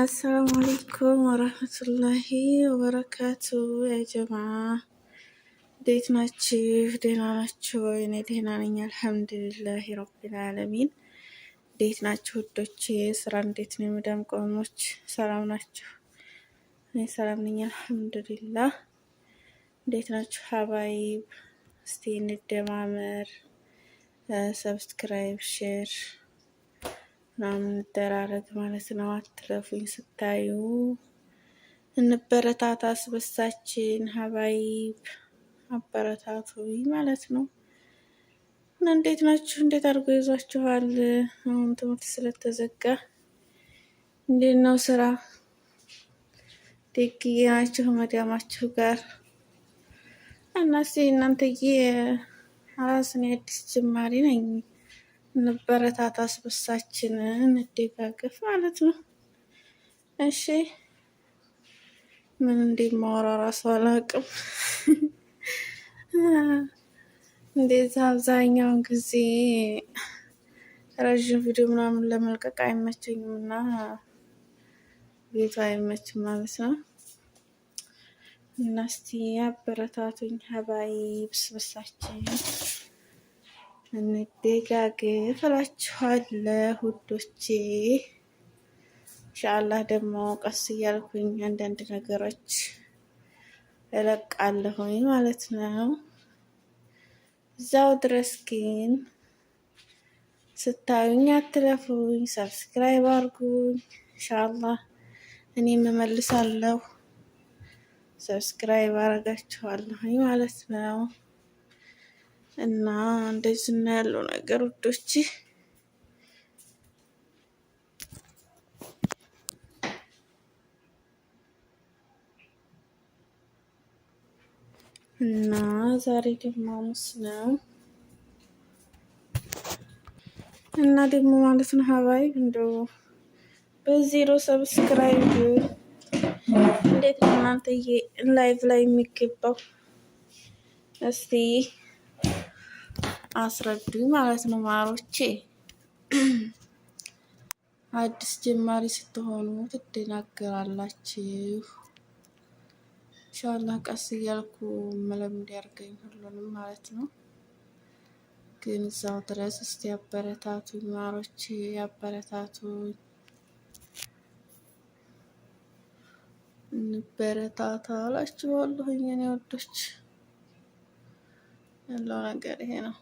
አሰላሙ አለይኩም ወረህመቱላሂ ወበረካቱ። ያ ጀማ እንዴት ናችሁ? ደህና ናችሁ ወይ? እኔ ደህና ነኝ አልሐምዱሊላሂ ረቢል ዓለሚን። እንዴት ናችሁ ውዶቼ? ስራ እንዴት ነው? የመዳም ቅመሞች ሰላም ናችሁ? እኔ ሰላም ነኝ አልሐምዱሊላህ። እንዴት ናችሁ ሀባይብ? እስቲ እንደማመር፣ ሰብስክራይብ፣ ሼር ምናምን እንደራረግ ማለት ነው። አትለፉኝ ስታዩ እንበረታታ ስበሳችን ሀባይብ አበረታቱኝ ማለት ነው። እና እንዴት ናችሁ? እንዴት አድርጎ ይዟችኋል? አሁን ትምህርት ስለተዘጋ እንዴት ነው ስራ? ደግዬ ናችሁ መዳማችሁ ጋር? እና እስኪ እናንተዬ ራስን አዲስ ጅማሬ ነኝ እንበረታታ ስበሳችን እንደጋገፍ ማለት ነው። እሺ ምን እንደማወራ ራሱ አላውቅም። እንደዛ አብዛኛውን ጊዜ ረዥም ቪዲዮ ምናምን ለመልቀቅ አይመቸኝም እና ቤቱ አይመችም ማለት ነው። እና እስቲ አበረታቱኝ ሀባይብ ስበሳችን እንደጋገፍ እላችኋለሁ ውዶቼ። ኢንሻአላህ ደግሞ ቀስ እያልኩኝ አንዳንድ ነገሮች እለቃለሁኝ ማለት ነው። እዛው ድረስ ግን ስታዩኝ አትለፉኝ፣ ሰብስክራይብ አድርጉኝ። ኢንሻአላህ እኔም እመልሳለሁ፣ ሰብስክራይብ አደርጋችኋለሁኝ ማለት ነው። እና እንደዚህ ነው ያለው ነገር ውዶች። እና ዛሬ ደግሞ ሐሙስ ነው እና ደግሞ ማለት ነው ሀባይ እንደው በዜሮ ሰብስክራይብ እንዴት ነው እናንተዬ ላይቭ ላይ የሚገባው? እስቲ አስረዱኝ ማለት ነው ማሮቼ። አዲስ ጀማሪ ስትሆኑ ትደናገራላችሁ። ኢንሻአላህ ቀስ እያልኩ መለምድ ያርገኝ ሁሉንም ማለት ነው። ግን እዛው ድረስ እስቲ አበረታቱኝ ማሮቼ፣ አበረታቱኝ። እንበረታታ እላችኋለሁኝ የኔ ወዶች። ያለው ነገር ይሄ ነው።